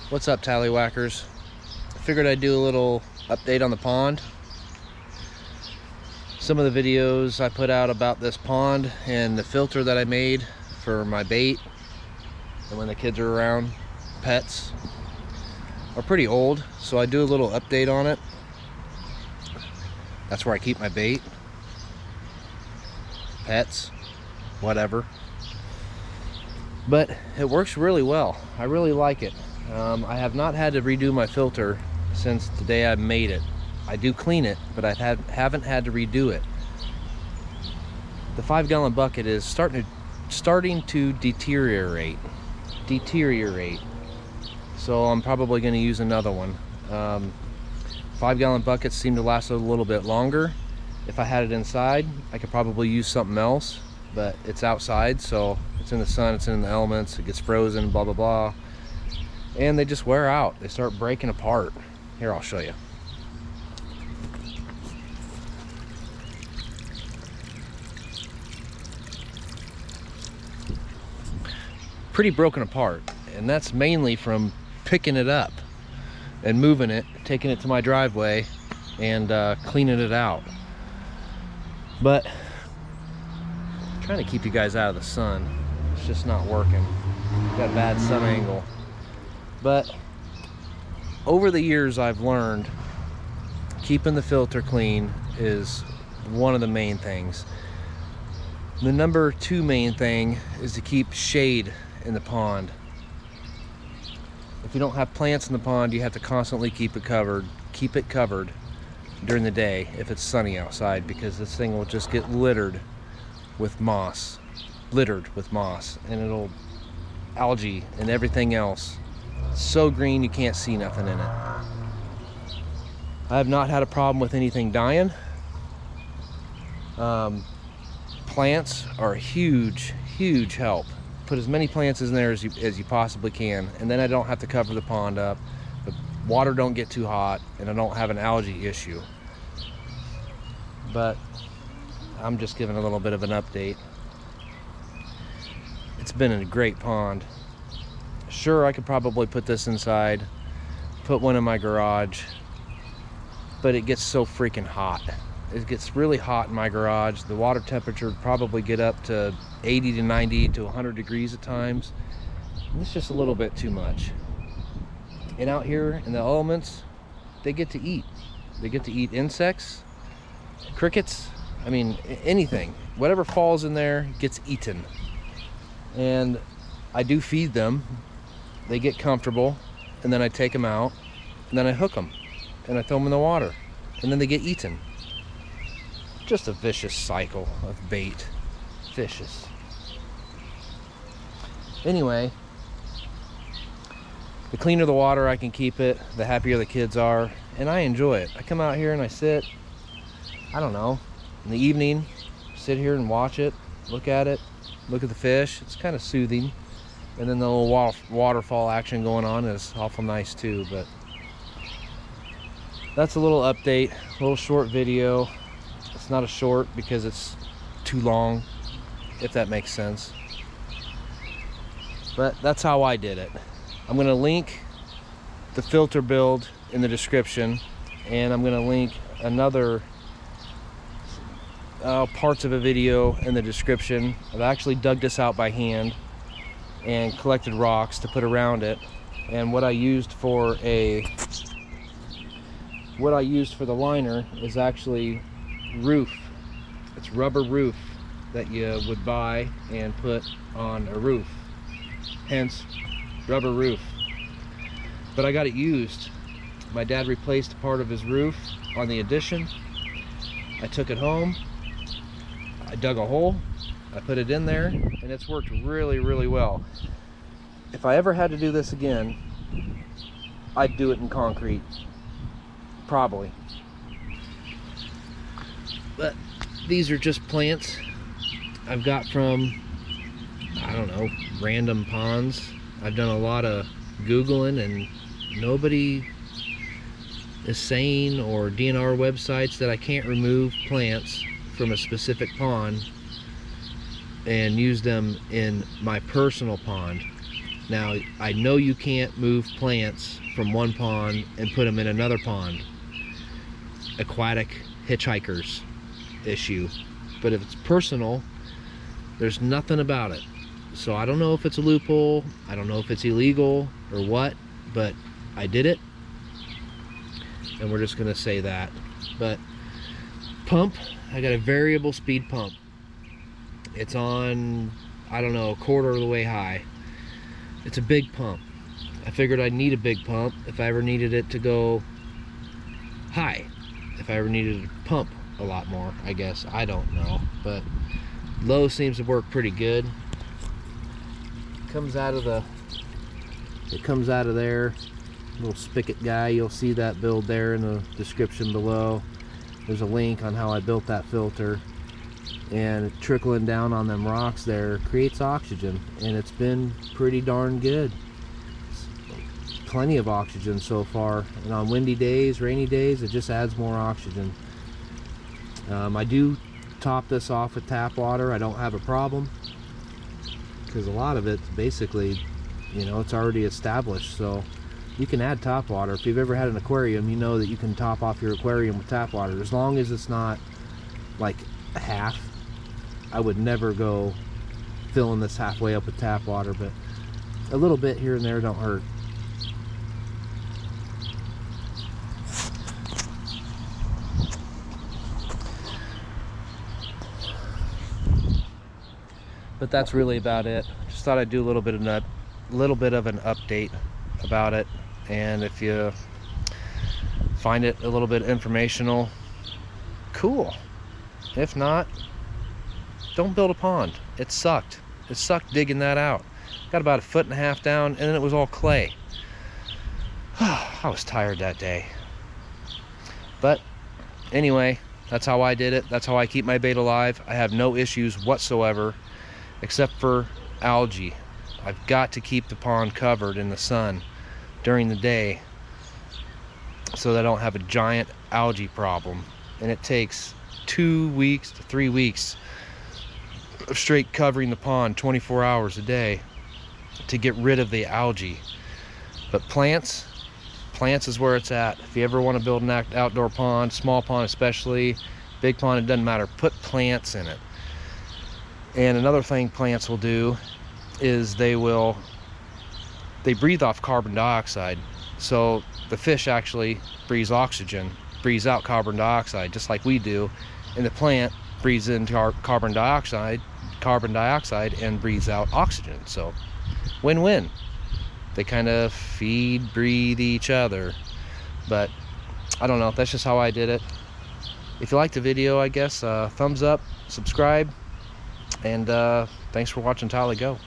What's up, Tallywhackers? I figured I'd do a little update on the pond. Some of the videos I put out about this pond and the filter that I made for my bait and when the kids are around, pets, are pretty old, so I do a little update on it. That's where I keep my bait, pets, whatever. But it works really well. I really like it. I have not had to redo my filter since the day I made it. I do clean it, but I haven't had to redo it. The 5-gallon bucket is starting to deteriorate. So I'm probably going to use another one. 5-gallon buckets seem to last a little bit longer. If I had it inside, I could probably use something else, but it's outside, so it's in the sun, it's in the elements, it gets frozen, blah blah blah, and they just wear out. They start breaking apart. Here, I'll show you. Pretty broken apart, and that's mainly from picking it up and moving it, taking it to my driveway and cleaning it out. But I'm trying to keep you guys out of the sun. It's just not working. Got a bad sun angle. But over the years, I've learned keeping the filter clean is one of the main things. The number 2 main thing is to keep shade in the pond. If you don't have plants in the pond, you have to constantly keep it covered during the day if it's sunny outside, because this thing will just get littered with moss, and it'll algae and everything else. It's so green you can't see nothing in it. I have not had a problem with anything dying. Plants are a huge help. Put as many plants in there as you possibly can, and then I don't have to cover the pond up. The water don't get too hot, and I don't have an algae issue. But I'm just giving a little bit of an update. It's been a great pond. Sure, I could probably put this inside, put one in my garage, but it gets so freaking hot. It gets really hot in my garage. The water temperature would probably get up to 80 to 90 to 100 degrees at times. And it's just a little bit too much. And out here in the elements, they get to eat. They get to eat insects, crickets, I mean anything. Whatever falls in there gets eaten. And I do feed them. They get comfortable, and then I take them out, and then I hook them, and I throw them in the water, and then they get eaten. Just a vicious cycle of bait. Vicious. Anyway, the cleaner the water I can keep it, the happier the kids are, and I enjoy it. I come out here and I sit, I don't know, in the evening, sit here and watch it, look at the fish. It's kind of soothing. And then the little waterfall action going on is awful nice too. But that's a little update, a little short video. It's not a short because it's too long, if that makes sense. But that's how I did it. I'm gonna link the filter build in the description, and I'm gonna link another parts of a video in the description. I've actually dug this out by hand and collected rocks to put around it, and what I used for the liner is actually roof. It's rubber roof that you would buy and put on a roof, hence rubber roof. But I got it used. My dad replaced part of his roof on the addition. I took it home, I dug a hole, I put it in there, and it's worked really well. If I ever had to do this again, I'd do it in concrete, probably. But these are just plants I've got from, I don't know, random ponds. I've done a lot of Googling, and nobody is saying, or DNR websites, that I can't remove plants from a specific pond and use them in my personal pond. Now, I know you can't move plants from one pond and put them in another pond. Aquatic hitchhikers issue. But if it's personal, there's nothing about it. So I don't know if it's a loophole, I don't know if it's illegal or what, but I did it, and we're just gonna say that. But pump, I got a variable speed pump. It's on, I don't know, a quarter of the way high. It's a big pump. I figured I'd need a big pump if I ever needed it to go high, if I ever needed to pump a lot more, I guess. I don't know, but low seems to work pretty good. It comes out of there, little spigot guy. You'll see that build there in the description below. There's a link on how I built that filter, and trickling down on them rocks there creates oxygen, and it's been pretty darn good. Plenty of oxygen so far, and on windy days, rainy days, it just adds more oxygen. I do top this off with tap water. I don't have a problem, because a lot of it's basically, you know, it's already established, so you can add tap water. If you've ever had an aquarium, you know that you can top off your aquarium with tap water, as long as it's not like half. I would never go filling this halfway up with tap water, but a little bit here and there don't hurt. But that's really about it. Just thought I'd do a little bit of an update about it, and if you find it a little bit informational, cool. If not, don't build a pond. It sucked. It sucked digging that out. Got about 1.5 feet down, and then it was all clay. I was tired that day. But anyway, that's how I did it. That's how I keep my bait alive. I have no issues whatsoever, except for algae. I've got to keep the pond covered in the sun during the day so that I don't have a giant algae problem. And it takes 2 weeks to 3 weeks of straight covering the pond 24 hours a day to get rid of the algae. But plants is where it's at. If you ever want to build an outdoor pond, small pond especially, big pond, it doesn't matter, put plants in it. And another thing plants will do is they breathe off carbon dioxide. So the fish actually breathes oxygen, breathes out carbon dioxide, just like we do. And the plant breathes into our carbon dioxide and breathes out oxygen. So win-win. They kind of breathe each other. But I don't know, that's just how I did it. If you liked the video, I guess thumbs up, subscribe, and thanks for watching Tyler Go.